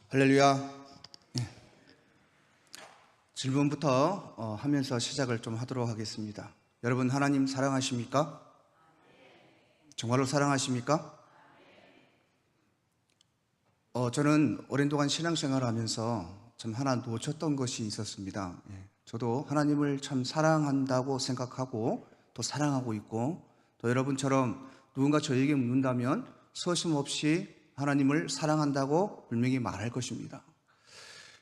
할렐루야. 질문부터 하면서 시작을 좀 하도록 하겠습니다. 여러분, 하나님 사랑하십니까? 정말로 사랑하십니까? 저는 오랜 동안 신앙생활을 하면서 참 하나 놓쳤던 것이 있었습니다. 저도 하나님을 참 사랑한다고 생각하고 또 사랑하고 있고, 또 여러분처럼 누군가 저에게 묻는다면 서슴없이 하나님을 사랑한다고 분명히 말할 것입니다.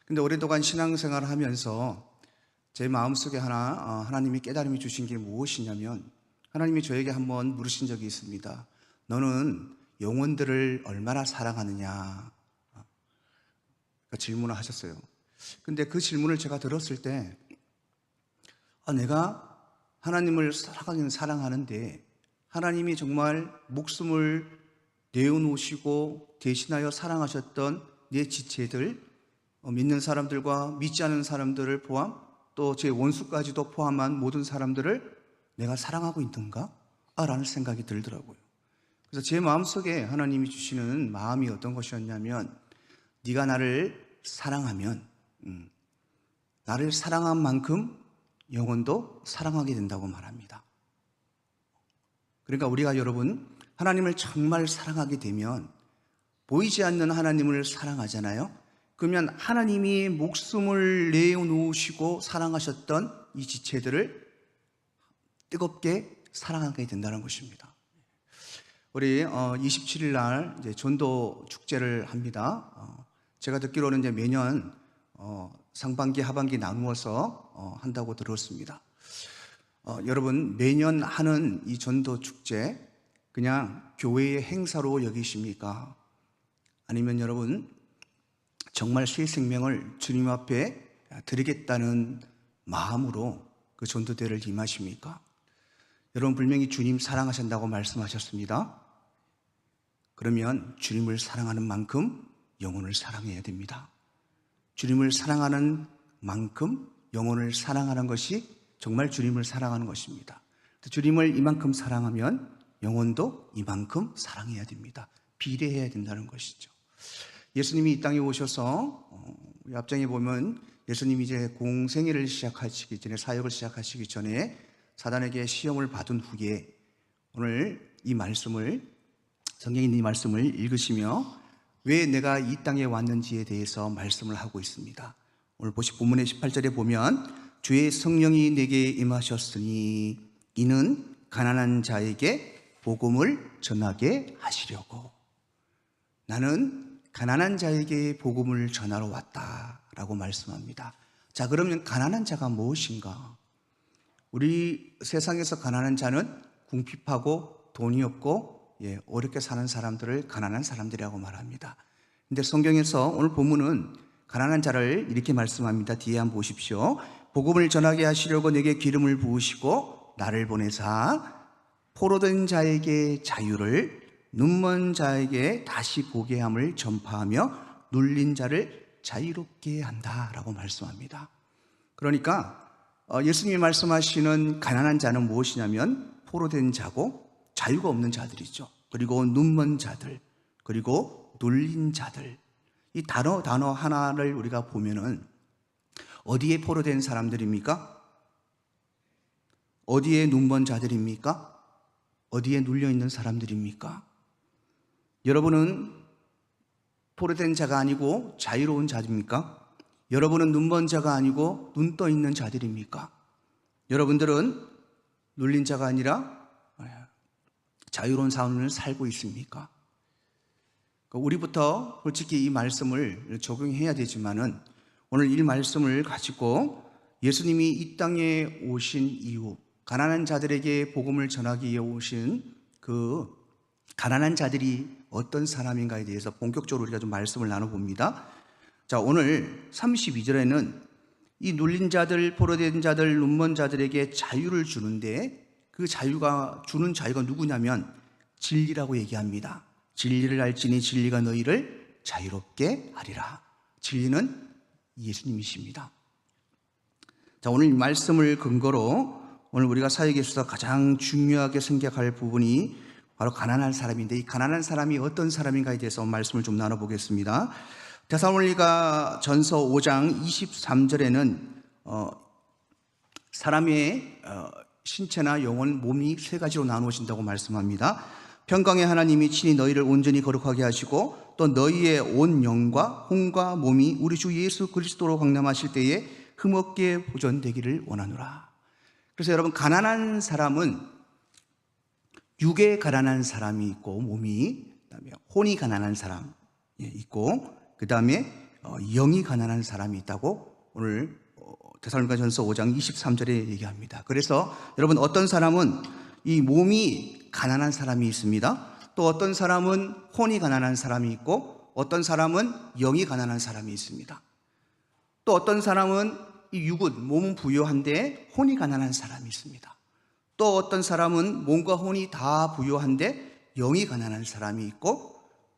근데 오랫동안 신앙생활을 하면서 제 마음속에 하나님이 깨달음이 주신 게 무엇이냐면, 하나님이 저에게 한번 물으신 적이 있습니다. 너는 영혼들을 얼마나 사랑하느냐? 질문을 하셨어요. 근데 그 질문을 제가 들었을 때 내가 하나님을 사랑하긴 사랑하는데 하나님이 정말 목숨을 내어놓으시고 대신하여 사랑하셨던 내 지체들, 믿는 사람들과 믿지 않은 사람들을 포함, 또 제 원수까지도 포함한 모든 사람들을 내가 사랑하고 있는가? 라는 생각이 들더라고요. 그래서 제 마음속에 하나님이 주시는 마음이 어떤 것이었냐면, 네가 나를 사랑하면 나를 사랑한 만큼 영혼도 사랑하게 된다고 말합니다. 그러니까 우리가 여러분, 하나님을 정말 사랑하게 되면 보이지 않는 하나님을 사랑하잖아요. 그러면 하나님이 목숨을 내어놓으시고 사랑하셨던 이 지체들을 뜨겁게 사랑하게 된다는 것입니다. 우리 27일 날 이제 전도 축제를 합니다. 제가 듣기로는 이제 매년 상반기 하반기 나누어서 한다고 들었습니다. 여러분, 매년 하는 이 전도 축제 그냥 교회의 행사로 여기십니까? 아니면 여러분 정말 새 생명을 주님 앞에 드리겠다는 마음으로 그 전도대를 임하십니까? 여러분, 분명히 주님 사랑하신다고 말씀하셨습니다. 그러면 주님을 사랑하는 만큼 영혼을 사랑해야 됩니다. 주님을 사랑하는 만큼 영혼을 사랑하는 것이 정말 주님을 사랑하는 것입니다. 주님을 이만큼 사랑하면 영혼도 이만큼 사랑해야 됩니다. 비례해야 된다는 것이죠. 예수님이 이 땅에 오셔서 앞장에 보면 예수님이 이제 공생애를 시작하시기 전에, 사역을 시작하시기 전에 사단에게 시험을 받은 후에 오늘 이 말씀을, 성경에 있는 이 말씀을 읽으시며 왜 내가 이 땅에 왔는지에 대해서 말씀을 하고 있습니다. 오늘 본문의 18절에 보면 주의 성령이 내게 임하셨으니 이는 가난한 자에게 복음을 전하게 하시려고. 나는 가난한 자에게 복음을 전하러 왔다라고 말씀합니다. 자, 그러면 가난한 자가 무엇인가? 우리 세상에서 가난한 자는 궁핍하고 돈이 없고 어렵게 사는 사람들을 가난한 사람들이라고 말합니다. 근데 성경에서 오늘 본문은 가난한 자를 이렇게 말씀합니다. 뒤에 한번 보십시오. 복음을 전하게 하시려고 내게 기름을 부으시고 나를 보내사 포로된 자에게 자유를, 눈먼 자에게 다시 보게 함을 전파하며 눌린 자를 자유롭게 한다라고 말씀합니다. 그러니까 예수님이 말씀하시는 가난한 자는 무엇이냐면 포로된 자고 자유가 없는 자들이죠. 그리고 눈먼 자들, 그리고 눌린 자들. 이 단어 하나를 우리가 보면은 어디에 포로된 사람들입니까? 어디에 눈먼 자들입니까? 어디에 눌려있는 사람들입니까? 여러분은 포로된 자가 아니고 자유로운 자입니까? 여러분은 눈먼 자가 아니고 눈 떠 있는 자들입니까? 여러분들은 눌린 자가 아니라 자유로운 삶을 살고 있습니까? 우리부터 솔직히 이 말씀을 적용해야 되지만은 오늘 이 말씀을 가지고 예수님이 이 땅에 오신 이후 가난한 자들에게 복음을 전하기 위해 오신 그 가난한 자들이 어떤 사람인가에 대해서 본격적으로 우리가 좀 말씀을 나눠봅니다. 자, 오늘 32절에는 이 눌린 자들, 포로된 자들, 눈먼 자들에게 자유를 주는데 그 주는 자유가 누구냐면 진리라고 얘기합니다. 진리를 알지니 진리가 너희를 자유롭게 하리라. 진리는 예수님이십니다. 자, 오늘 이 말씀을 근거로 오늘 우리가 사역에 있어서 가장 중요하게 생각할 부분이 바로 가난한 사람인데, 이 가난한 사람이 어떤 사람인가에 대해서 말씀을 좀 나눠보겠습니다. 데살로니가 전서 5장 23절에는 사람의 신체나 영혼, 몸이 세 가지로 나누어진다고 말씀합니다. 평강의 하나님이 친히 너희를 온전히 거룩하게 하시고 또 너희의 온 영과 혼과 몸이 우리 주 예수 그리스도로 강림하실 때에 흠없게 보존되기를 원하노라. 그래서 여러분, 가난한 사람은 육에 가난한 사람이 있고 몸이, 그다음에 혼이 가난한 사람이 있고, 그다음에 영이 가난한 사람이 있다고 오늘 데살로니가전서 5장 23절에 얘기합니다. 그래서 여러분, 어떤 사람은 이 몸이 가난한 사람이 있습니다. 또 어떤 사람은 혼이 가난한 사람이 있고, 어떤 사람은 영이 가난한 사람이 있습니다. 또 어떤 사람은 이 육은, 몸은 부유한데 혼이 가난한 사람이 있습니다. 또 어떤 사람은 몸과 혼이 다 부유한데 영이 가난한 사람이 있고,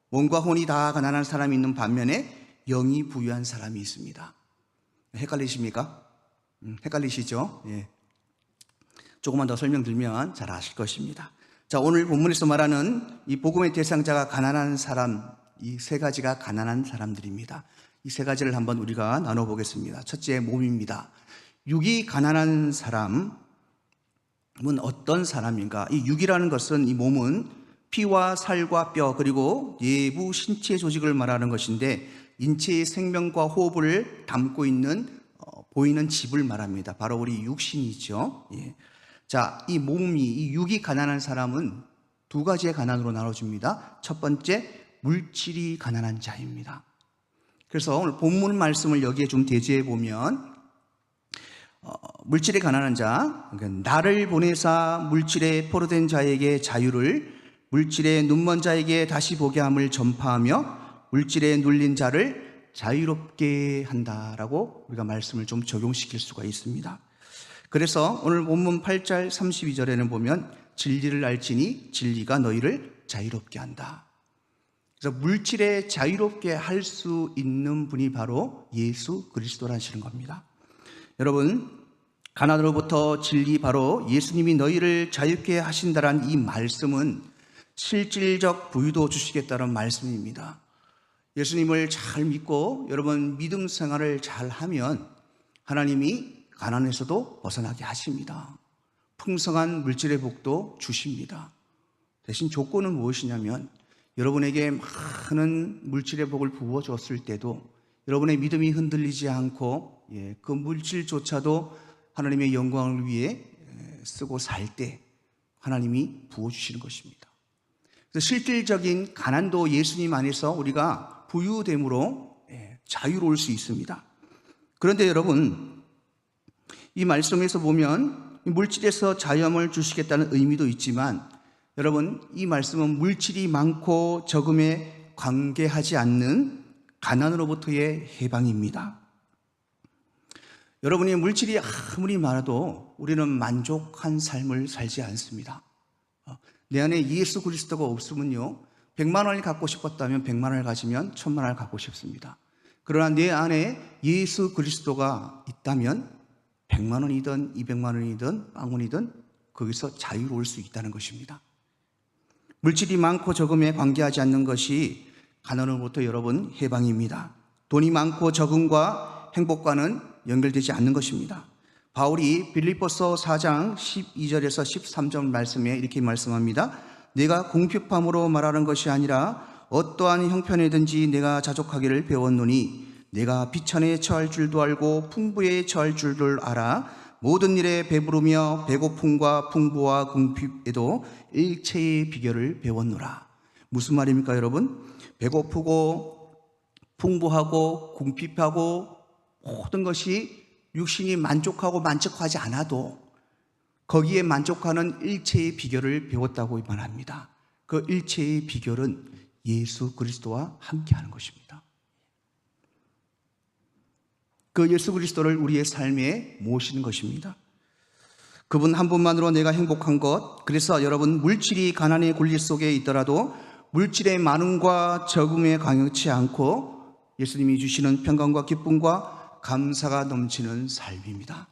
몸과 혼이 다 가난한 사람이 있는 반면에 영이 부유한 사람이 있습니다. 헷갈리십니까? 헷갈리시죠? 예. 조금만 더 설명드리면 잘 아실 것입니다. 자, 오늘 본문에서 말하는 이 복음의 대상자가 가난한 사람, 이 세 가지가 가난한 사람들입니다. 이 세 가지를 한번 우리가 나눠보겠습니다. 첫째, 몸입니다. 육이 가난한 사람은 어떤 사람인가? 이 육이라는 것은, 이 몸은 피와 살과 뼈 그리고 내부 신체 조직을 말하는 것인데, 인체의 생명과 호흡을 담고 있는 보이는 집을 말합니다. 바로 우리 육신이죠. 예. 자, 이 몸이, 이 육이 가난한 사람은 두 가지의 가난으로 나눠집니다. 첫 번째, 물질이 가난한 자입니다. 그래서 오늘 본문 말씀을 여기에 좀 대지해 보면, 물질이 가난한 자, 그러니까 나를 보내사 물질에 포로된 자에게 자유를, 물질에 눈먼 자에게 다시 보게 함을 전파하며 물질에 눌린 자를 자유롭게 한다라고 우리가 말씀을 좀 적용시킬 수가 있습니다. 그래서 오늘 본문 8절 32절에는 보면 진리를 알지니 진리가 너희를 자유롭게 한다. 그래서 물질에 자유롭게 할 수 있는 분이 바로 예수 그리스도라시는 겁니다. 여러분, 가난으로부터 진리, 바로 예수님이 너희를 자유롭게 하신다라는 이 말씀은 실질적 부유도 주시겠다는 말씀입니다. 예수님을 잘 믿고 여러분 믿음 생활을 잘 하면 하나님이 가난에서도 벗어나게 하십니다. 풍성한 물질의 복도 주십니다. 대신 조건은 무엇이냐면, 여러분에게 많은 물질의 복을 부어줬을 때도 여러분의 믿음이 흔들리지 않고 그 물질조차도 하나님의 영광을 위해 쓰고 살 때 하나님이 부어주시는 것입니다. 그래서 실질적인 가난도 예수님 안에서 우리가 부유됨으로 자유로울 수 있습니다. 그런데 여러분, 이 말씀에서 보면 물질에서 자유함을 주시겠다는 의미도 있지만, 여러분, 이 말씀은 물질이 많고 적음에 관계하지 않는 가난으로부터의 해방입니다. 여러분이 물질이 아무리 많아도 우리는 만족한 삶을 살지 않습니다. 내 안에 예수 그리스도가 없으면요, 100만 원을 갖고 싶었다면 100만 원을 가지면 1000만 원을 갖고 싶습니다. 그러나 내 안에 예수 그리스도가 있다면 100만 원이든 200만 원이든 빵원이든 거기서 자유로울 수 있다는 것입니다. 물질이 많고 적음에 관계하지 않는 것이 가난으로부터 여러분 해방입니다. 돈이 많고 적음과 행복과는 연결되지 않는 것입니다. 바울이 빌립보서 4장 12절에서 13절 말씀에 이렇게 말씀합니다. 내가 궁핍함으로 말하는 것이 아니라 어떠한 형편이든지 내가 자족하기를 배웠노니 내가 비천에 처할 줄도 알고 풍부에 처할 줄을 알아 모든 일에 배부르며 배고픔과 풍부와 궁핍에도 일체의 비결을 배웠노라. 무슨 말입니까, 여러분? 배고프고 풍부하고 궁핍하고 모든 것이 육신이 만족하고 만족하지 않아도 거기에 만족하는 일체의 비결을 배웠다고 말합니다. 그 일체의 비결은 예수 그리스도와 함께하는 것입니다. 그 예수 그리스도를 우리의 삶에 모시는 것입니다. 그분 한 분만으로 내가 행복한 것. 그래서 여러분, 물질이 가난의 굴리 속에 있더라도 물질의 많음과 적음에 강요치 않고 예수님이 주시는 평강과 기쁨과 감사가 넘치는 삶입니다.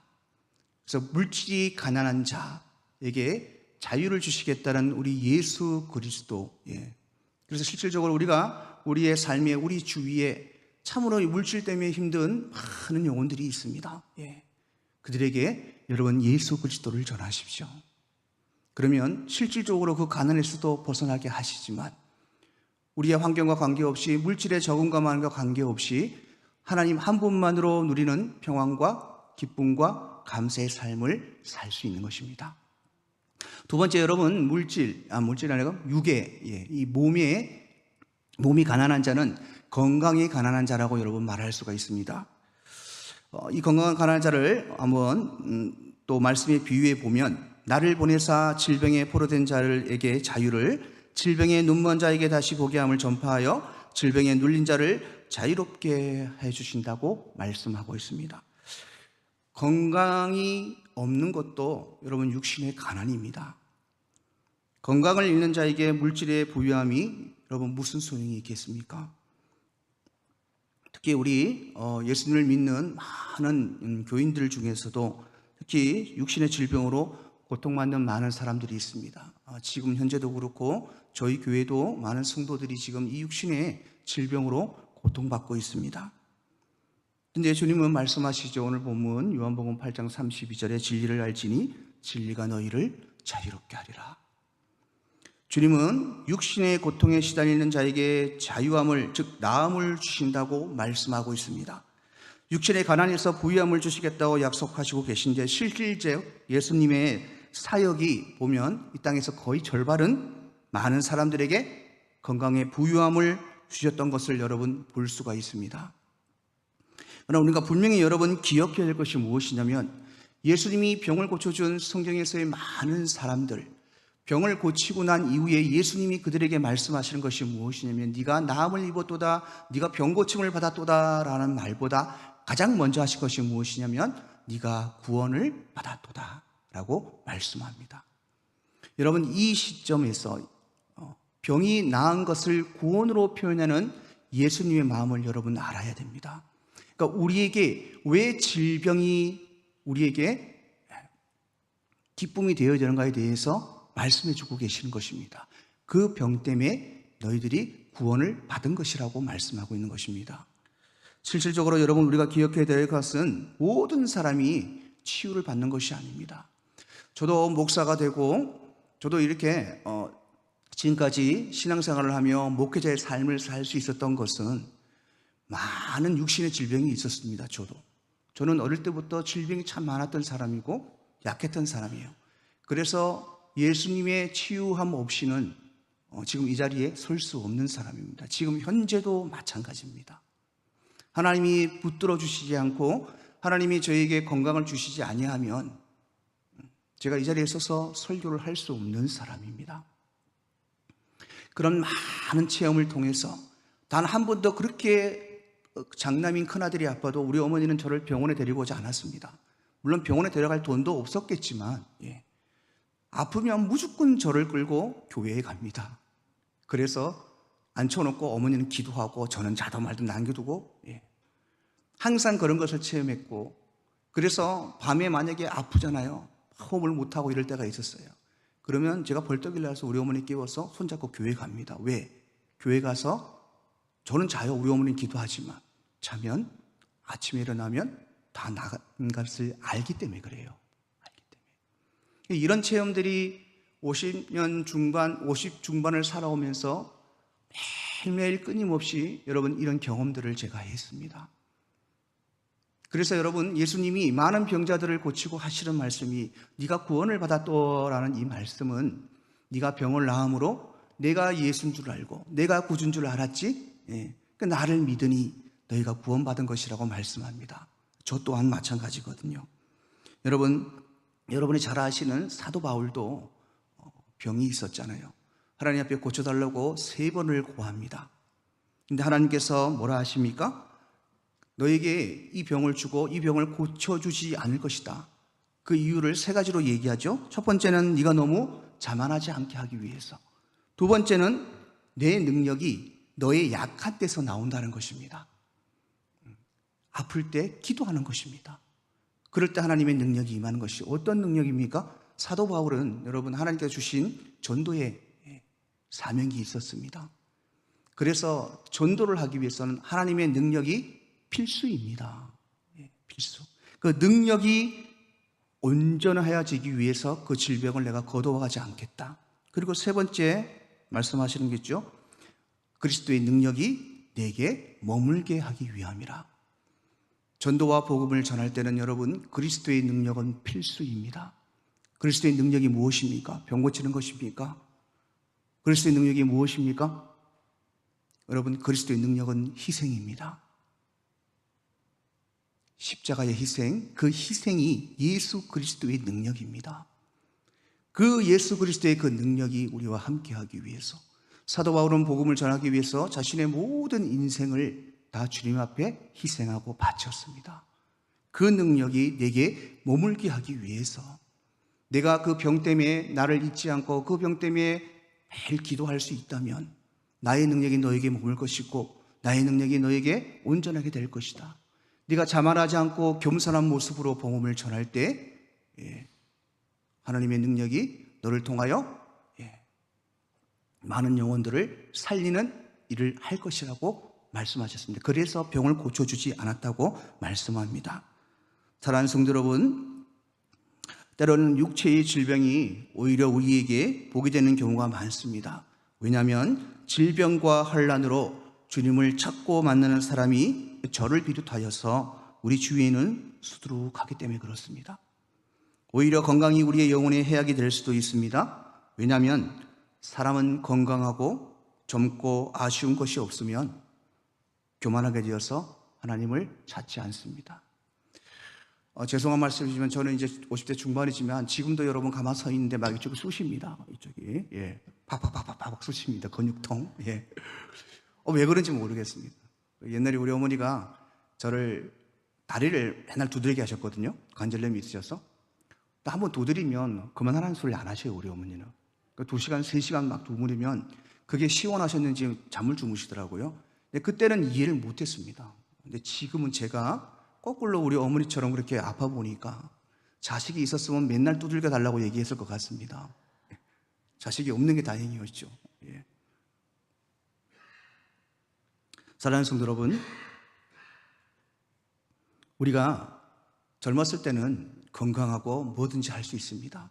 그래서 물질이 가난한 자에게 자유를 주시겠다는 우리 예수 그리스도. 그래서 실질적으로 우리가 우리의 삶에, 우리 주위에 참으로 물질 때문에 힘든 많은 영혼들이 있습니다. 그들에게 여러분 예수 그리스도를 전하십시오. 그러면 실질적으로 그 가난에서도 벗어나게 하시지만 우리의 환경과 관계없이 물질의 적응감과 관계없이 하나님 한 분만으로 누리는 평안과 기쁨과 감사의 삶을 살 수 있는 것입니다. 두 번째, 여러분 물질이 아니라 육의 이 몸이 가난한 자는 건강이 가난한 자라고 여러분 말할 수가 있습니다. 이 건강한 가난한 자를 한번 또 말씀에 비유해 보면 나를 보내사 질병에 포로된 자들에게 자유를 질병에 눈먼 자에게 다시 보게 함을 전파하여 질병에 눌린 자를 자유롭게 해주신다고 말씀하고 있습니다. 건강이 없는 것도 여러분 육신의 가난입니다. 건강을 잃는 자에게 물질의 부유함이 여러분 무슨 소용이 있겠습니까? 특히 우리 예수님을 믿는 많은 교인들 중에서도 특히 육신의 질병으로 고통받는 많은 사람들이 있습니다. 지금 현재도 그렇고 저희 교회도 많은 성도들이 지금 이 육신의 질병으로 고통받고 있습니다. 근데 주님은 말씀하시죠. 오늘 본문 요한복음 8장 32절에 진리를 알지니 진리가 너희를 자유롭게 하리라. 주님은 육신의 고통에 시달리는 자에게 자유함을, 즉 나음을 주신다고 말씀하고 있습니다. 육신의 가난에서 부유함을 주시겠다고 약속하시고 계신데 실질적 예수님의 사역이 보면 이 땅에서 거의 절반은 많은 사람들에게 건강의 부유함을 주셨던 것을 여러분 볼 수가 있습니다. 그러나 우리가 분명히 여러분 기억해야 할 것이 무엇이냐면 예수님이 병을 고쳐준 성경에서의 많은 사람들, 병을 고치고 난 이후에 예수님이 그들에게 말씀하시는 것이 무엇이냐면 네가 나음을 입었도다, 네가 병 고침을 받았도다 라는 말보다 가장 먼저 하신 것이 무엇이냐면 네가 구원을 받았도다 라고 말씀합니다. 여러분 이 시점에서 병이 나은 것을 구원으로 표현하는 예수님의 마음을 여러분 알아야 됩니다. 그러니까 우리에게 왜 질병이 우리에게 기쁨이 되어야 되는가에 대해서 말씀해 주고 계시는 것입니다. 그 병 때문에 너희들이 구원을 받은 것이라고 말씀하고 있는 것입니다. 실질적으로 여러분 우리가 기억해야 될 것은 모든 사람이 치유를 받는 것이 아닙니다. 저도 목사가 되고 저도 이렇게 지금까지 신앙생활을 하며 목회자의 삶을 살 수 있었던 것은 많은 육신의 질병이 있었습니다. 저는 어릴 때부터 질병이 참 많았던 사람이고 약했던 사람이에요. 그래서 예수님의 치유함 없이는 지금 이 자리에 설 수 없는 사람입니다. 지금 현재도 마찬가지입니다. 하나님이 붙들어 주시지 않고 하나님이 저에게 건강을 주시지 아니하면 제가 이 자리에 서서 설교를 할 수 없는 사람입니다. 그런 많은 체험을 통해서 단 한 번도 그렇게 장남인 큰아들이 아파도 우리 어머니는 저를 병원에 데리고 오지 않았습니다. 물론 병원에 데려갈 돈도 없었겠지만 아프면 무조건 저를 끌고 교회에 갑니다. 그래서 앉혀놓고 어머니는 기도하고 저는 자다 말도 남겨두고 항상 그런 것을 체험했고, 그래서 밤에 만약에 아프잖아요. 호흡을 못하고 이럴 때가 있었어요. 그러면 제가 벌떡 일어나서 우리 어머니 깨워서 손잡고 교회 갑니다. 왜? 교회 가서 저는 자요. 우리 어머니는 기도하지만 자면 아침에 일어나면 다 나간 것을 알기 때문에 그래요. 이런 체험들이 50년 중반, 50 중반을 살아오면서 매일매일 끊임없이 여러분 이런 경험들을 제가 했습니다. 그래서 여러분 예수님이 많은 병자들을 고치고 하시는 말씀이 네가 구원을 받았더라는 이 말씀은 네가 병을 나음으로 내가 예수인 줄 알고 내가 구주인 줄 알았지? 그 나를 믿으니 너희가 구원받은 것이라고 말씀합니다. 저 또한 마찬가지거든요. 여러분이 잘 아시는 사도 바울도 병이 있었잖아요. 하나님 앞에 고쳐달라고 3번을 고합니다. 근데 하나님께서 뭐라 하십니까? 너에게 이 병을 주고 이 병을 고쳐주지 않을 것이다. 그 이유를 3가지로 얘기하죠. 첫 번째는 네가 너무 자만하지 않게 하기 위해서. 두 번째는 내 능력이 너의 약한 데서 나온다는 것입니다. 아플 때 기도하는 것입니다. 그럴 때 하나님의 능력이 임하는 것이 어떤 능력입니까? 사도 바울은 여러분 하나님께서 주신 전도의 사명이 있었습니다. 그래서 전도를 하기 위해서는 하나님의 능력이 필수입니다. 필수. 그 능력이 온전하여지기 위해서 그 질병을 내가 거둬가지 않겠다. 그리고 세 번째 말씀하시는 게 있죠. 그리스도의 능력이 내게 머물게 하기 위함이라. 전도와 복음을 전할 때는 여러분, 그리스도의 능력은 필수입니다. 그리스도의 능력이 무엇입니까? 병 고치는 것입니까? 그리스도의 능력이 무엇입니까? 여러분, 그리스도의 능력은 희생입니다. 십자가의 희생, 그 희생이 예수 그리스도의 능력입니다. 그 예수 그리스도의 그 능력이 우리와 함께하기 위해서, 사도 바울은 복음을 전하기 위해서 자신의 모든 인생을 다 주님 앞에 희생하고 바쳤습니다. 그 능력이 내게 머물게 하기 위해서, 내가 그 병 때문에 나를 잊지 않고 그 병 때문에 매일 기도할 수 있다면 나의 능력이 너에게 머물 것이고 나의 능력이 너에게 온전하게 될 것이다. 네가 자만하지 않고 겸손한 모습으로 복음을 전할 때 하나님의 능력이 너를 통하여 많은 영혼들을 살리는 일을 할 것이라고 말씀하셨습니다. 그래서 병을 고쳐주지 않았다고 말씀합니다. 사랑하는 성도 여러분, 때로는 육체의 질병이 오히려 우리에게 복이 되는 경우가 많습니다. 왜냐하면 질병과 환난으로 주님을 찾고 만나는 사람이 저를 비롯하여서 우리 주위에는 수두룩하기 때문에 그렇습니다. 오히려 건강이 우리의 영혼의 해악이 될 수도 있습니다. 왜냐하면 사람은 건강하고 젊고 아쉬운 것이 없으면 교만하게 되어서 하나님을 찾지 않습니다. 죄송한 말씀이지만 저는 이제 50대 중반이지만 지금도 여러분 가만 서 있는데 막 이쪽을 쑤십니다. 이쪽이 팍팍팍팍팍 쑤십니다. 근육통. 왜 그런지 모르겠습니다. 옛날에 우리 어머니가 저를 다리를 맨날 두드리게 하셨거든요. 관절염이 있으셔서. 한번 두드리면 그만하라는 소리를 안 하셔요, 우리 어머니는. 2시간, 3시간 막 두드리면 그게 시원하셨는지 잠을 주무시더라고요. 근데 그때는 이해를 못했습니다. 근데 지금은 제가 거꾸로 우리 어머니처럼 그렇게 아파 보니까 자식이 있었으면 맨날 두들겨 달라고 얘기했을 것 같습니다. 자식이 없는 게 다행이었죠. 사랑하는 성도 여러분, 우리가 젊었을 때는 건강하고 뭐든지 할 수 있습니다.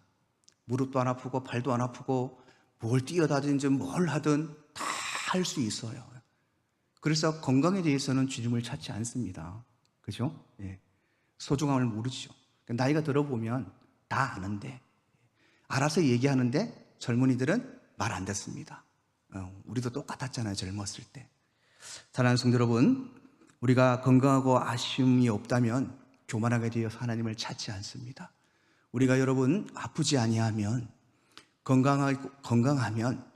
무릎도 안 아프고 발도 안 아프고 뭘 뛰어다니든지 뭘 하든 다 할 수 있어요. 그래서 건강에 대해서는 주님을 찾지 않습니다. 그죠? 소중함을 모르죠. 나이가 들어보면 다 아는데, 알아서 얘기하는데 젊은이들은 말 안 듣습니다. 우리도 똑같았잖아요, 젊었을 때. 사랑하는 성도 여러분, 우리가 건강하고 아쉬움이 없다면 교만하게 되어서 하나님을 찾지 않습니다. 우리가 여러분 아프지 아니하면, 건강하면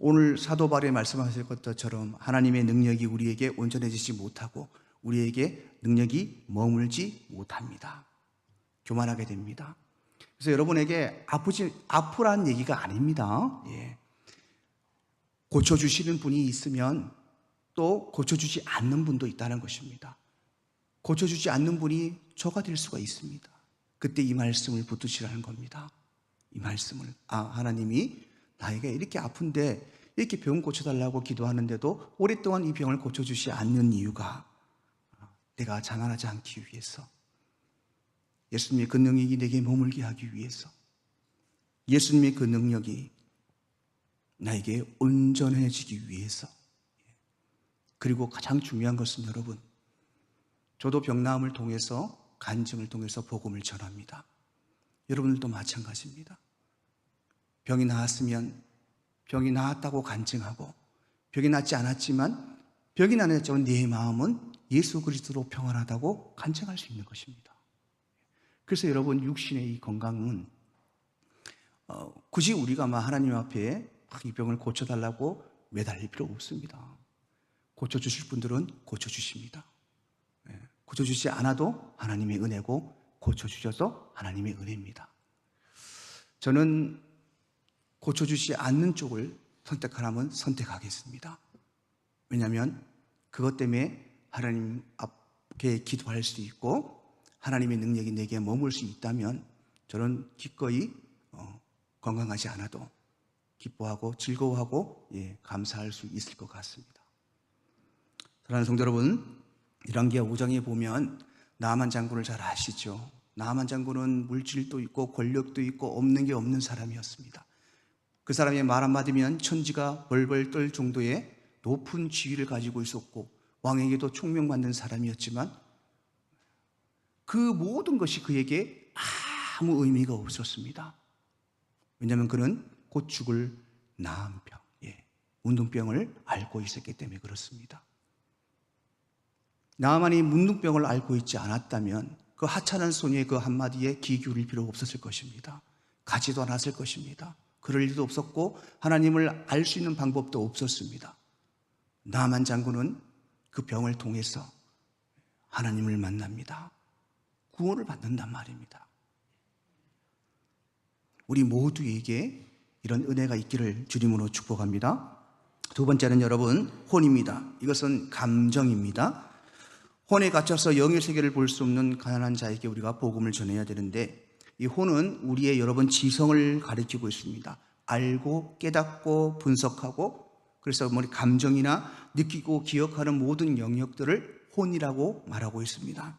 오늘 사도 바울이 말씀하실 것처럼 하나님의 능력이 우리에게 온전해지지 못하고 우리에게 능력이 머물지 못합니다. 교만하게 됩니다. 그래서 여러분에게 아프란 얘기가 아닙니다. 고쳐주시는 분이 있으면 또 고쳐주지 않는 분도 있다는 것입니다. 고쳐주지 않는 분이 저가 될 수가 있습니다. 그때 이 말씀을 붙드시라는 겁니다. 이 말씀을, 하나님이 나에게 이렇게 아픈데 이렇게 병 고쳐달라고 기도하는데도 오랫동안 이 병을 고쳐주지 않는 이유가 내가 자만하지 않기 위해서, 예수님의 그 능력이 내게 머물게 하기 위해서, 예수님의 그 능력이 나에게 온전해지기 위해서. 그리고 가장 중요한 것은 여러분, 저도 병나음을 통해서, 간증을 통해서 복음을 전합니다. 여러분들도 마찬가지입니다. 병이 나았으면 병이 나았다고 간증하고, 병이 낫지 않았지만 병이 나았지만 내 마음은 예수 그리스도로 평안하다고 간증할 수 있는 것입니다. 그래서 여러분, 육신의 이 건강은 굳이 우리가 하나님 앞에 이 병을 고쳐달라고 매달릴 필요 없습니다. 고쳐주실 분들은 고쳐주십니다. 고쳐주지 않아도 하나님의 은혜고, 고쳐주셔서 하나님의 은혜입니다. 저는 고쳐주지 않는 쪽을 선택하라면 선택하겠습니다. 왜냐하면 그것 때문에 하나님 앞에 기도할 수 있고 하나님의 능력이 내게 머물 수 있다면 저는 기꺼이 건강하지 않아도 기뻐하고 즐거워하고 감사할 수 있을 것 같습니다. 사랑하는 성도 여러분, 열왕기하 5장에 보면 나아만 장군을 잘 아시죠? 나아만 장군은 물질도 있고 권력도 있고 없는 게 없는 사람이었습니다. 그 사람의 말 한마디면 천지가 벌벌 떨 정도의 높은 지위를 가지고 있었고 왕에게도 총명받는 사람이었지만 그 모든 것이 그에게 아무 의미가 없었습니다. 왜냐하면 그는 곧 죽을 나음병, 문둥병을 앓고 있었기 때문에 그렇습니다. 나아만이 문둥병을 앓고 있지 않았다면 그 하찮은 소녀의 그 한마디에 귀 기울일 필요가 없었을 것입니다. 가지도 않았을 것입니다. 그럴 일도 없었고 하나님을 알 수 있는 방법도 없었습니다. 나아만 장군은 그 병을 통해서 하나님을 만납니다. 구원을 받는단 말입니다. 우리 모두에게 이런 은혜가 있기를 주님으로 축복합니다. 두 번째는 여러분, 혼입니다. 이것은 감정입니다. 혼에 갇혀서 영의 세계를 볼 수 없는 가난한 자에게 우리가 복음을 전해야 되는데, 이 혼은 우리의 여러분 지성을 가리키고 있습니다. 알고 깨닫고 분석하고, 그래서 감정이나 느끼고 기억하는 모든 영역들을 혼이라고 말하고 있습니다.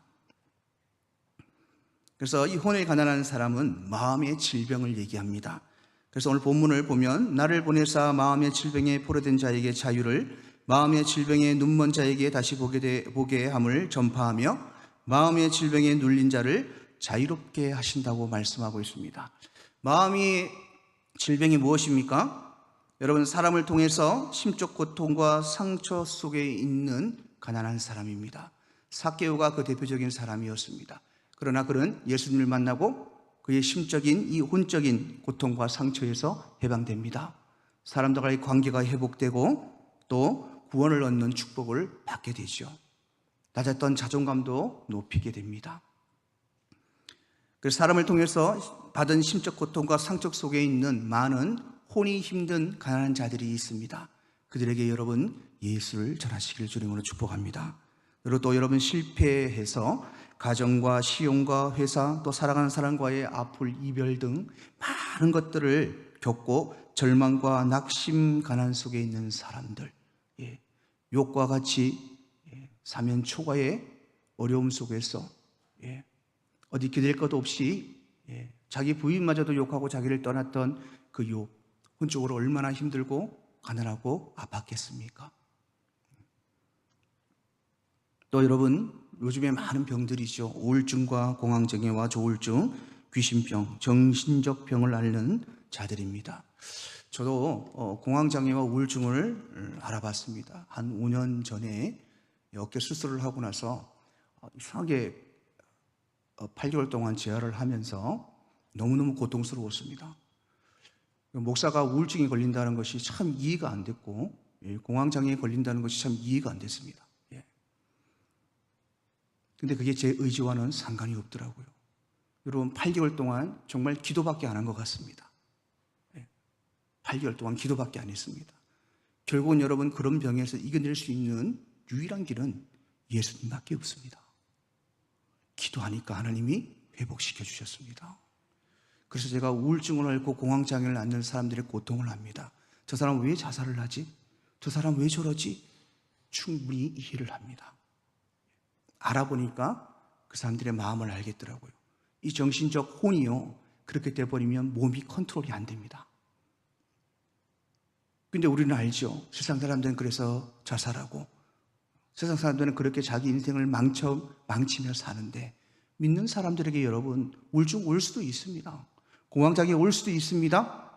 그래서 이 혼에 가난한 사람은 마음의 질병을 얘기합니다. 그래서 오늘 본문을 보면 나를 보내사 마음의 질병에 포로된 자에게 자유를, 마음의 질병에 눈먼 자에게 다시 보게 함을 전파하며 마음의 질병에 눌린 자를 자유롭게 하신다고 말씀하고 있습니다. 마음의 질병이 무엇입니까? 여러분, 사람을 통해서 심적 고통과 상처 속에 있는 가난한 사람입니다. 삭개오가 그 대표적인 사람이었습니다. 그러나 그는 예수님을 만나고 그의 심적인 이 혼적인 고통과 상처에서 해방됩니다. 사람들과의 관계가 회복되고 또 구원을 얻는 축복을 받게 되죠. 낮았던 자존감도 높이게 됩니다. 그래서 사람을 통해서 받은 심적 고통과 상처 속에 있는 많은 혼이 힘든 가난한 자들이 있습니다. 그들에게 여러분 예수를 전하시길 주님으로 축복합니다. 그리고 또 여러분 실패해서 가정과 시험과 회사 또 사랑하는 사람과의 아플 이별 등 많은 것들을 겪고 절망과 낙심 가난 속에 있는 사람들, 욕과 같이 사면 초과의 어려움 속에서 어디 기댈 것 없이 자기 부인마저도 욕하고 자기를 떠났던 그 욕, 혼적으로 얼마나 힘들고 가난하고 아팠겠습니까? 또 여러분, 요즘에 많은 병들이죠. 우울증과 공황장애와 조울증, 귀신병, 정신적 병을 앓는 자들입니다. 저도 공황장애와 우울증을 알아봤습니다. 한 5년 전에 어깨 수술을 하고 나서 이상하게 8개월 동안 재활을 하면서 너무너무 고통스러웠습니다. 목사가 우울증에 걸린다는 것이 참 이해가 안 됐고 공황장애에 걸린다는 것이 참 이해가 안 됐습니다. 근데 그게 제 의지와는 상관이 없더라고요. 여러분, 8개월 동안 정말 기도밖에 안 한 것 같습니다. 8개월 동안 기도밖에 안 했습니다. 결국은 여러분, 그런 병에서 이겨낼 수 있는 유일한 길은 예수님밖에 없습니다. 기도하니까 하나님이 회복시켜 주셨습니다. 그래서 제가 우울증을 앓고 공황장애를 앓는 사람들의 고통을 압니다. 저 사람 왜 자살을 하지? 저 사람 왜 저러지? 충분히 이해를 합니다. 알아보니까 그 사람들의 마음을 알겠더라고요. 이 정신적 혼이요, 그렇게 돼버리면 몸이 컨트롤이 안 됩니다. 근데 우리는 알죠. 세상 사람들은 그래서 자살하고 세상 사람들은 그렇게 자기 인생을 망치며 사는데, 믿는 사람들에게 여러분 우울증 올 수도 있습니다. 공황장애 올 수도 있습니다.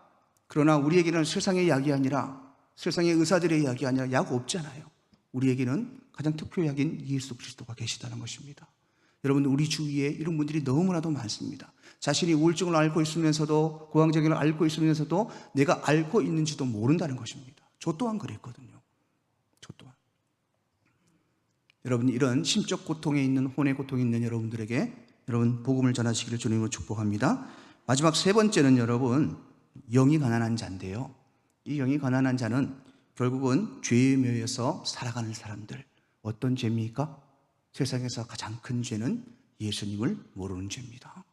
그러나 우리에게는 세상의 약이 아니라, 세상의 의사들의 약이 아니라 약 없잖아요. 우리에게는 가장 특효 약인 예수 그리스도가 계시다는 것입니다. 여러분, 우리 주위에 이런 분들이 너무나도 많습니다. 자신이 우울증을 앓고 있으면서도, 공황장애를 앓고 있으면서도 내가 앓고 있는지도 모른다는 것입니다. 저 또한 그랬거든요. 저 또한. 여러분, 이런 심적 고통에 있는, 혼의 고통에 있는 여러분들에게 여러분 복음을 전하시기를 주님으로 축복합니다. 마지막 세 번째는 여러분 영이 가난한 자인데요, 이 영이 가난한 자는 결국은 죄에 매여서 살아가는 사람들. 어떤 죄입니까? 세상에서 가장 큰 죄는 예수님을 모르는 죄입니다.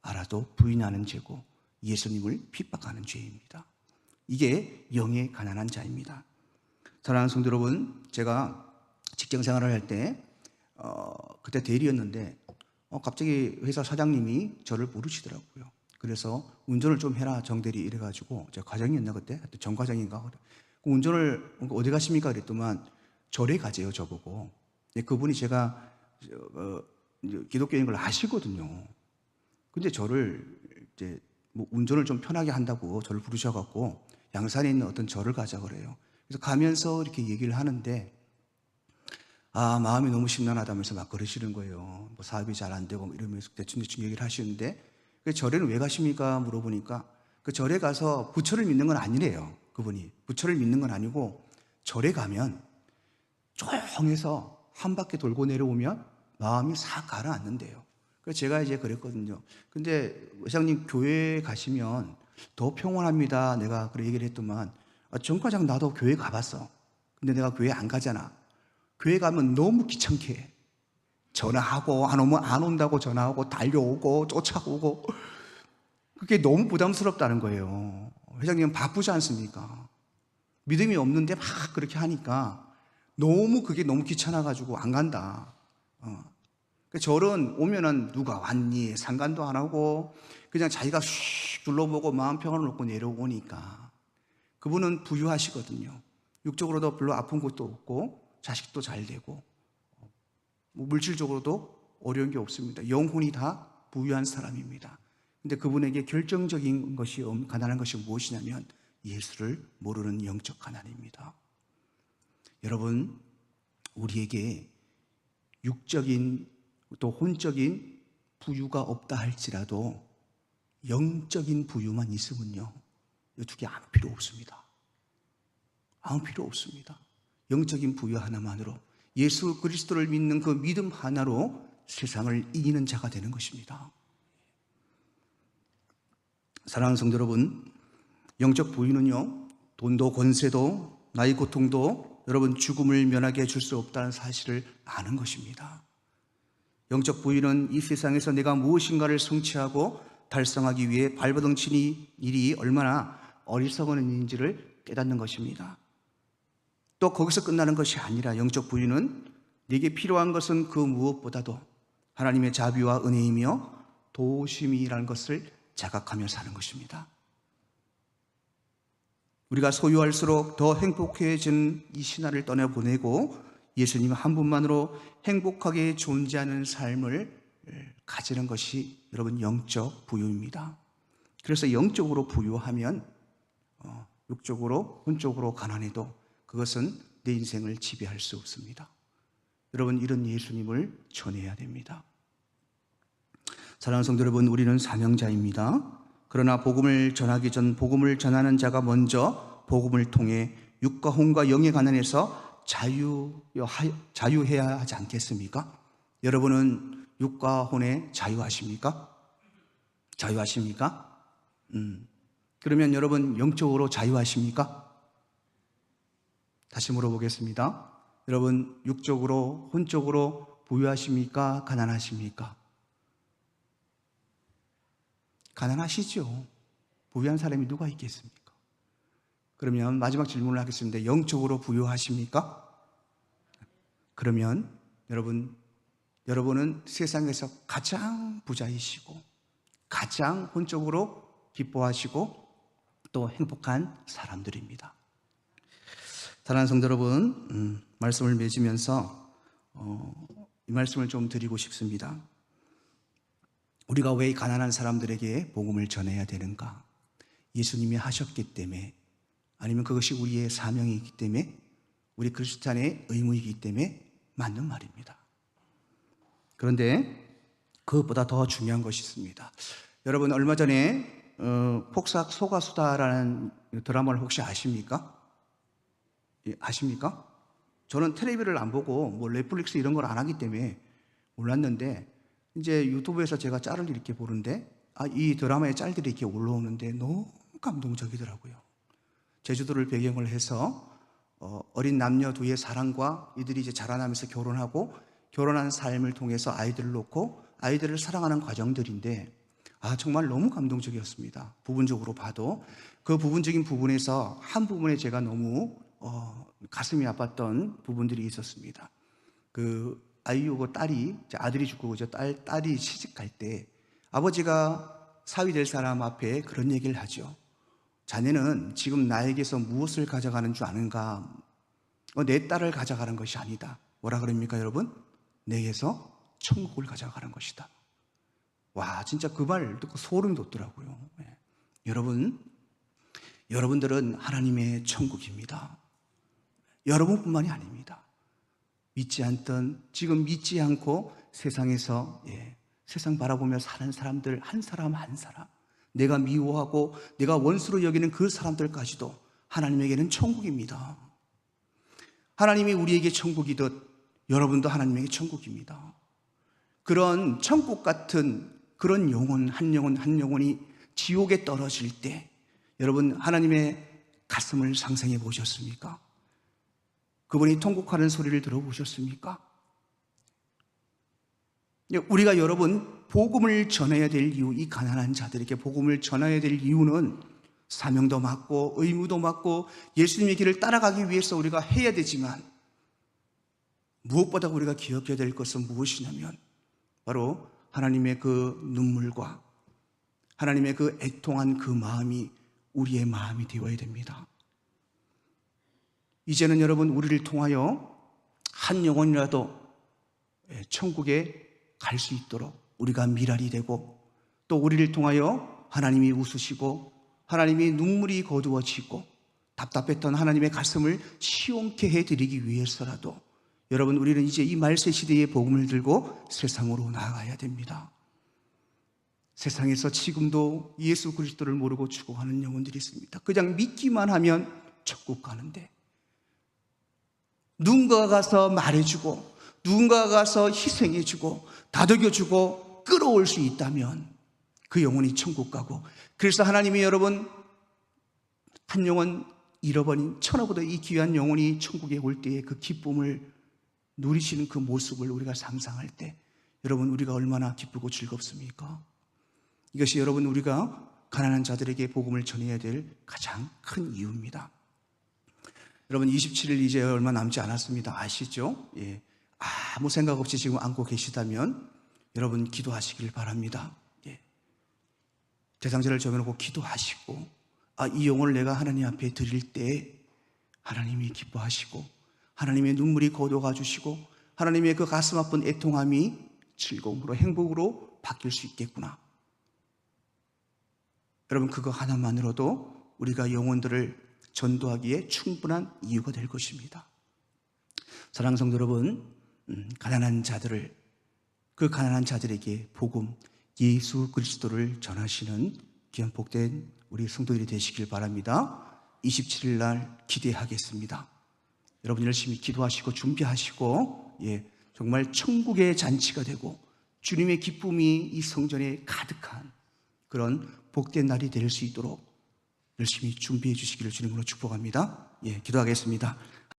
알아도 부인하는 죄고 예수님을 핍박하는 죄입니다. 이게 영의 가난한 자입니다. 사랑하는 성도 여러분, 제가 직장 생활을 할 때 그때 대리였는데 갑자기 회사 사장님이 저를 부르시더라고요. 그래서 운전을 좀 해라 정대리 이래가지고 제가 과장이었나 그때? 하여튼 정 과장인가? 그 운전을 어디 가십니까? 그랬더만 절에 가재요 저보고. 그분이 제가 이제 기독교인 걸 아시거든요. 근데 저를 이제 뭐 운전을 좀 편하게 한다고 저를 부르셔갖고 양산에 있는 어떤 절을 가자 그래요. 그래서 가면서 이렇게 얘기를 하는데 마음이 너무 심란하다면서 막 그러시는 거예요. 뭐 사업이 잘 안 되고 이러면서 대충 얘기를 하시는데 그 절에는 왜 가십니까? 물어보니까 그 절에 가서 부처를 믿는 건 아니래요. 그분이 부처를 믿는 건 아니고 절에 가면 조용해서 한 바퀴 돌고 내려오면 마음이 싹 가라앉는데요. 그래서 제가 이제 그랬거든요. 근데 회장님 교회 가시면 더 평온합니다. 내가 그런 얘기를 했더만 정과장 나도 교회 가봤어. 근데 내가 교회 안 가잖아. 교회 가면 너무 귀찮게 해. 전화하고 안 오면 안 온다고 전화하고 달려오고 쫓아오고 그게 너무 부담스럽다는 거예요. 회장님 바쁘지 않습니까? 믿음이 없는데 막 그렇게 하니까 그게 너무 귀찮아가지고 안 간다. 절은 오면은 누가 왔니 상관도 안 하고 그냥 자기가 슉 둘러보고 마음 평안을 놓고 내려오니까 그분은 부유하시거든요. 육적으로도 별로 아픈 것도 없고 자식도 잘 되고 뭐 물질적으로도 어려운 게 없습니다. 영혼이 다 부유한 사람입니다. 근데 그분에게 결정적인 것이 가난한 것이 무엇이냐면 예수를 모르는 영적 가난입니다. 여러분, 우리에게 육적인 또 혼적인 부유가 없다 할지라도 영적인 부유만 있으면요, 이 두 개 아무 필요 없습니다. 아무 필요 없습니다. 영적인 부유 하나만으로, 예수 그리스도를 믿는 그 믿음 하나로 세상을 이기는 자가 되는 것입니다. 사랑하는 성도 여러분, 영적 부유는요, 돈도 권세도 나의 고통도 여러분 죽음을 면하게 해줄 수 없다는 사실을 아는 것입니다. 영적 부유는 이 세상에서 내가 무엇인가를 성취하고 달성하기 위해 발버둥치는 일이 얼마나 어리석은 일인지를 깨닫는 것입니다. 또 거기서 끝나는 것이 아니라 영적 부유는 내게 필요한 것은 그 무엇보다도 하나님의 자비와 은혜이며 도우심이라는 것을 자각하며 사는 것입니다. 우리가 소유할수록 더 행복해진 이 신화를 떠나보내고 예수님 한 분만으로 행복하게 존재하는 삶을 가지는 것이 여러분 영적 부유입니다. 그래서 영적으로 부유하면 육적으로 혼적으로 가난해도 그것은 내 인생을 지배할 수 없습니다. 여러분, 이런 예수님을 전해야 됩니다. 사랑하는 성도 여러분, 우리는 사명자입니다. 그러나 복음을 전하기 전 복음을 전하는 자가 먼저 복음을 통해 육과 혼과 영의 가난에서 자유해야 하지 않겠습니까? 여러분은 육과 혼에 자유하십니까? 자유하십니까? 그러면 여러분 영적으로 자유하십니까? 다시 물어보겠습니다. 여러분 육적으로 혼적으로 부유하십니까? 가난하십니까? 가난하시죠. 부유한 사람이 누가 있겠습니까? 그러면 마지막 질문을 하겠습니다. 영적으로 부유하십니까? 그러면 여러분은 세상에서 가장 부자이시고 가장 혼적으로 기뻐하시고 또 행복한 사람들입니다. 사랑하는 성도 여러분, 말씀을 맺으면서 이 말씀을 좀 드리고 싶습니다. 우리가 왜 가난한 사람들에게 복음을 전해야 되는가? 예수님이 하셨기 때문에, 아니면 그것이 우리의 사명이기 때문에, 우리 그리스도인의 의무이기 때문에 맞는 말입니다. 그런데 그것보다 더 중요한 것이 있습니다. 여러분 얼마 전에 폭삭 소가수다라는 드라마를 혹시 아십니까? 예, 아십니까? 저는 텔레비를 안 보고 뭐 넷플릭스 이런 걸 안 하기 때문에 몰랐는데 이제 유튜브에서 제가 짤을 이렇게 보는데 이 드라마의 짤들이 이렇게 올라오는데 너무 감동적이더라고요. 제주도를 배경을 해서 어린 남녀 두의 사랑과 이들이 이제 자라나면서 결혼하고 결혼한 삶을 통해서 아이들을 놓고 아이들을 사랑하는 과정들인데 정말 너무 감동적이었습니다. 부분적으로 봐도 그 부분적인 부분에서 한 부분에 제가 너무 가슴이 아팠던 부분들이 있었습니다. 그 아이유고 딸이, 아들이 죽고 딸이 시집갈 때 아버지가 사위 될 사람 앞에 그런 얘기를 하죠. 자네는 지금 나에게서 무엇을 가져가는 줄 아는가? 내 딸을 가져가는 것이 아니다. 뭐라 그럽니까, 여러분? 내게서 천국을 가져가는 것이다. 와, 진짜 그 말 듣고 소름이 돋더라고요. 예. 여러분들은 하나님의 천국입니다. 여러분뿐만이 아닙니다. 믿지 않던, 지금 믿지 않고 세상에서 세상 바라보며 사는 사람들 한 사람 한 사람, 내가 미워하고 내가 원수로 여기는 그 사람들까지도 하나님에게는 천국입니다. 하나님이 우리에게 천국이듯 여러분도 하나님에게 천국입니다. 그런 천국 같은 그런 영혼 한 영혼이 지옥에 떨어질 때 여러분 하나님의 가슴을 상상해 보셨습니까? 그분이 통곡하는 소리를 들어보셨습니까? 우리가 여러분 복음을 전해야 될 이유, 이 가난한 자들에게 복음을 전해야 될 이유는 사명도 맡고 의무도 맡고 예수님의 길을 따라가기 위해서 우리가 해야 되지만, 무엇보다 우리가 기억해야 될 것은 무엇이냐면 바로 하나님의 그 눈물과 하나님의 그 애통한 그 마음이 우리의 마음이 되어야 됩니다. 이제는 여러분 우리를 통하여 한 영혼이라도 천국에 갈 수 있도록 우리가 미랄이 되고, 또 우리를 통하여 하나님이 웃으시고 하나님이 눈물이 거두어지고 답답했던 하나님의 가슴을 시원케 해드리기 위해서라도 여러분 우리는 이제 이 말세 시대의 복음을 들고 세상으로 나아가야 됩니다. 세상에서 지금도 예수 그리스도를 모르고 죽어가는 영혼들이 있습니다. 그냥 믿기만 하면 천국 가는데, 누군가가 가서 말해주고 누군가가 가서 희생해주고 다독여주고 끌어올 수 있다면 그 영혼이 천국 가고, 그래서 하나님이 여러분 한 영혼 잃어버린 천하보다 이 귀한 영혼이 천국에 올 때의 그 기쁨을 누리시는 그 모습을 우리가 상상할 때 여러분 우리가 얼마나 기쁘고 즐겁습니까? 이것이 여러분 우리가 가난한 자들에게 복음을 전해야 될 가장 큰 이유입니다. 여러분 27일 이제 얼마 남지 않았습니다. 아시죠? 예. 아무 생각 없이 지금 안고 계시다면 여러분 기도하시길 바랍니다. 예. 대상자를 정해놓고 기도하시고, 이 영혼을 내가 하나님 앞에 드릴 때 하나님이 기뻐하시고 하나님의 눈물이 거둬가 주시고 하나님의 그 가슴 아픈 애통함이 즐거움으로 행복으로 바뀔 수 있겠구나. 여러분 그거 하나만으로도 우리가 영혼들을 전도하기에 충분한 이유가 될 것입니다. 사랑하는 성도 여러분, 가난한 자들을, 그 가난한 자들에게 복음 예수 그리스도를 전하시는 귀한 복된 우리 성도들이 되시길 바랍니다. 27일 날 기대하겠습니다. 여러분 열심히 기도하시고 준비하시고 정말 천국의 잔치가 되고 주님의 기쁨이 이 성전에 가득한 그런 복된 날이 될 수 있도록 열심히 준비해 주시기를 주님으로 축복합니다. 기도하겠습니다.